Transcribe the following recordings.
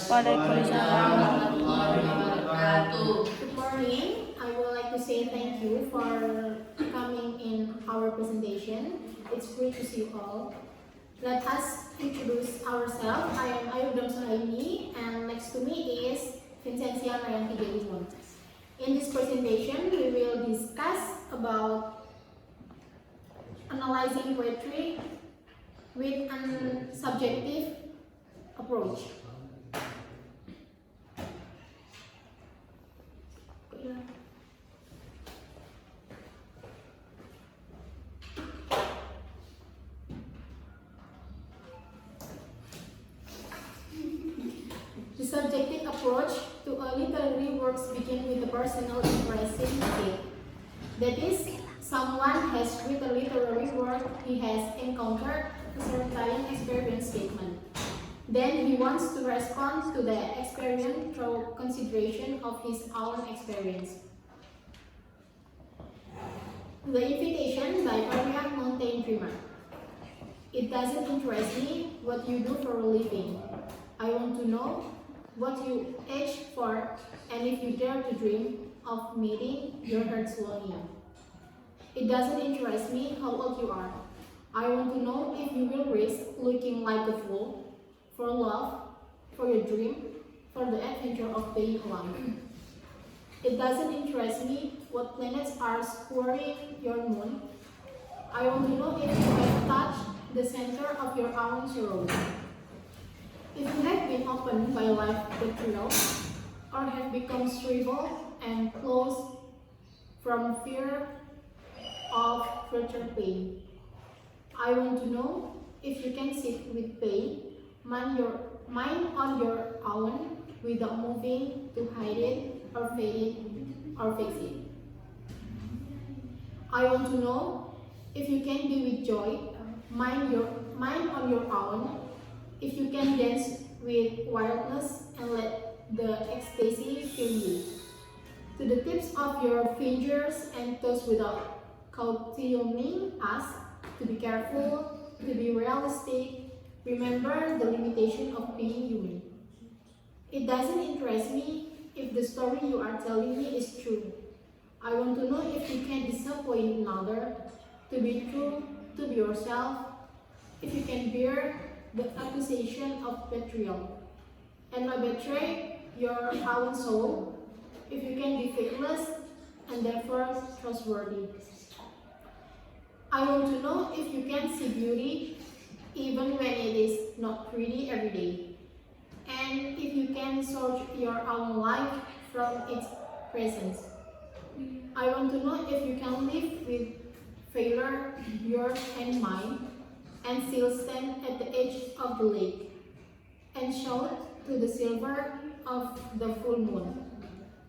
Waalaikumsalam warahmatullahi wabarakatuh. Good morning. I would like to say thank you for coming in our presentation. It's great to see you all. Let us introduce ourselves. I am Ayu Ruddam Suhaimy, and next to me is Vinsensia Noyanti Jelimun. In this presentation, we will discuss about analyzing poetry with a subjective approach. The subjective approach to a literary works begins with the personal impressive state. That is, someone has read a literary work he has encountered a certain experience statement. Then he wants to respond to the experience through consideration of his own experience. The Invitation by Ayu Mountain Dreamer. It doesn't interest me what you do for a living. I want to know what you age for, and if you dare to dream of meeting your heart's longing. It doesn't interest me how old you are. I want to know if you will risk looking like a fool for love, for your dream, for the adventure of being alone. It doesn't interest me what planets are squaring your moon. I want to know if you have touched the center of your own sorrow. If you have been opened by life betrayal, or have become shriveled and closed from fear of future pain. I want to know if you can sit with pain, mind on your own, without moving to hide it or fade it or fix it. I want to know if you can be with joy, mind on your own, if you can dance with wildness and let the ecstasy fill you. To the tips of your fingers and toes without cautioning us to be careful, to be realistic, remember the limitation of being human. It doesn't interest me if the story you are telling me is true. I want to know if you can disappoint another, to be true, to be yourself, if you can bear the accusation of betrayal, and not betray your own soul, if you can be faithless and therefore trustworthy. I want to know if you can see beauty even when it is not pretty every day, and if you can search your own life from its presence. I want to know if you can live with failure, yours and mine, and still stand at the edge of the lake and shout to the silver of the full moon.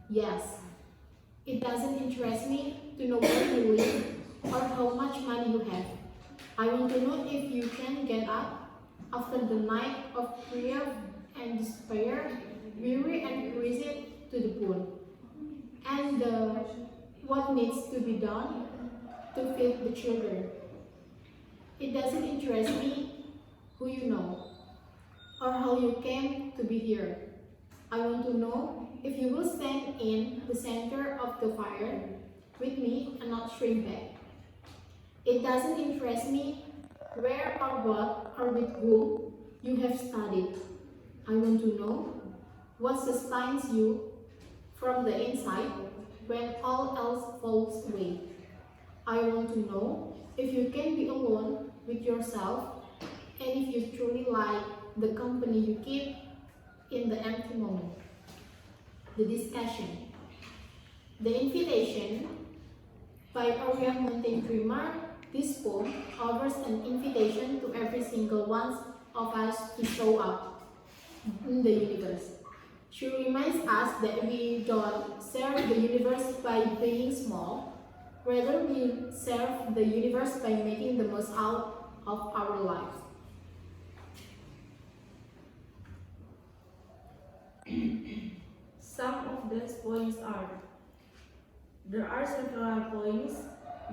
Yes, it doesn't interest me to know where you live or how much money you have. I want to know if you can get up after the night of prayer and despair, weary and resigned to the pool, and what needs to be done to feed the children. It doesn't interest me who you know or how you came to be here. I want to know if you will stand in the center of the fire with me and not shrink back. It doesn't interest me where or what or with whom you have studied. I want to know what sustains you from the inside when all else falls away. I want to know if you can be alone with yourself and if you truly like the company you keep in the empty moment. The discussion. The Invitation by Ayu Mountain Dreamer. This poem offers an invitation to every single one of us to show up in the universe. She reminds us that we don't serve the universe by being small, rather we serve the universe by making the most out of our lives. Some of those points are: there are several points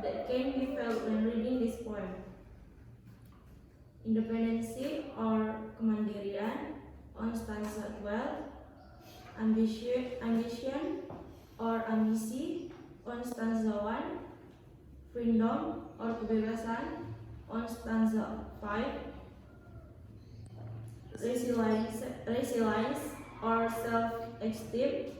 that can be felt when reading this poem. Independency or kemandirian, on stanza 12, ambition or ambisi on stanza 1, freedom or kebebasan on stanza 5, resilience or self-esteem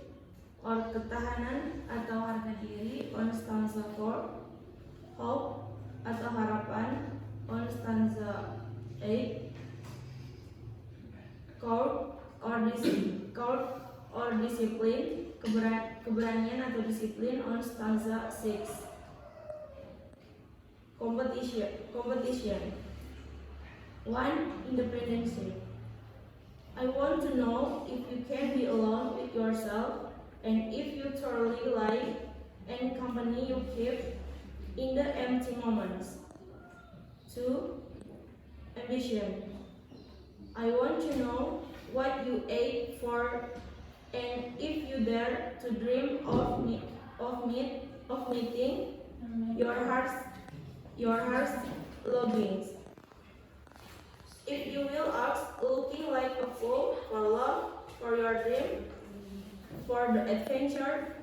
or ketahanan atau harga diri on stanza 4, hope atau harapan on stanza 8, court or discipline, keberanian atau disiplin on stanza 6. Competition 1. Independency. I want to know if you can be alone with yourself and if you thoroughly like any company you keep in the empty moments. 2. Ambition. I want to know what you aim for and if you dare to dream of meeting your heart's longings. If you will ask looking like a fool for love, for your dream, for the adventure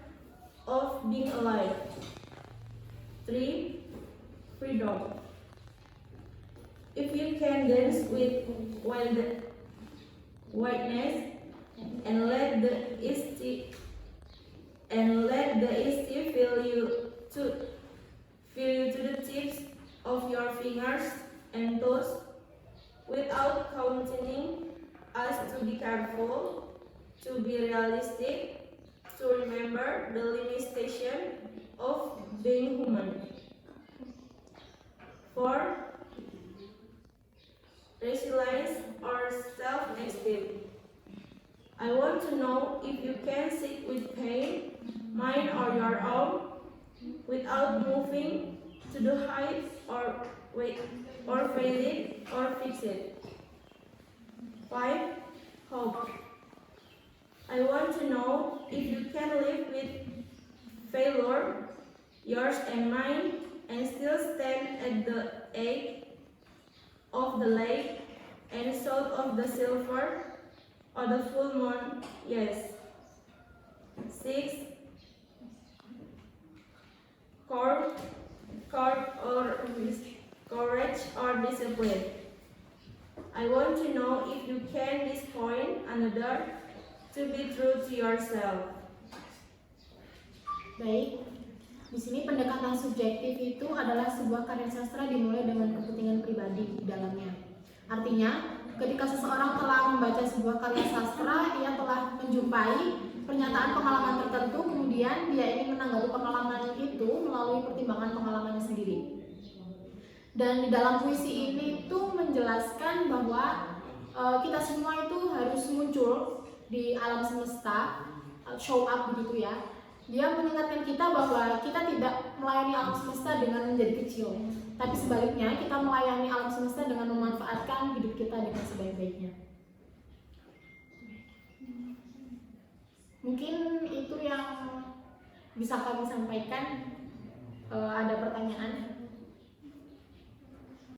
of being alive. 3. Freedom. If you can dance with whiteness and let the east fill you to the tips of your fingers and toes, without counting us to be careful, to be realistic, to remember the limitation of being human. 4. Resilience or self-esteem. I want to know if you can sit with pain, mine or your own, without moving to the height or fail it or fix it. 5. Hope. I want to know if you can live with failure, yours and mine, and still stand at the edge of the lake and south of the silver or the full moon. Yes. 6. Courage or discipline. I want to know if you can disappoint another to be true to yourself. Baik, di sini pendekatan subjektif itu adalah sebuah karya sastra dimulai dengan kepentingan pribadi di dalamnya. Artinya, ketika seseorang telah membaca sebuah karya sastra, ia telah menjumpai pernyataan pengalaman tertentu, kemudian dia ingin menanggapi pengalaman itu melalui pertimbangan pengalamannya sendiri. Dan di dalam puisi ini tuh menjelaskan bahwa kita semua itu harus muncul di alam semesta, show up begitu ya. Dia mengingatkan kita bahwa kita tidak melayani alam semesta dengan menjadi kecil, tapi sebaliknya kita melayani alam semesta dengan memanfaatkan hidup kita dengan sebaik-baiknya. Mungkin itu yang bisa kami sampaikan. Ada pertanyaan?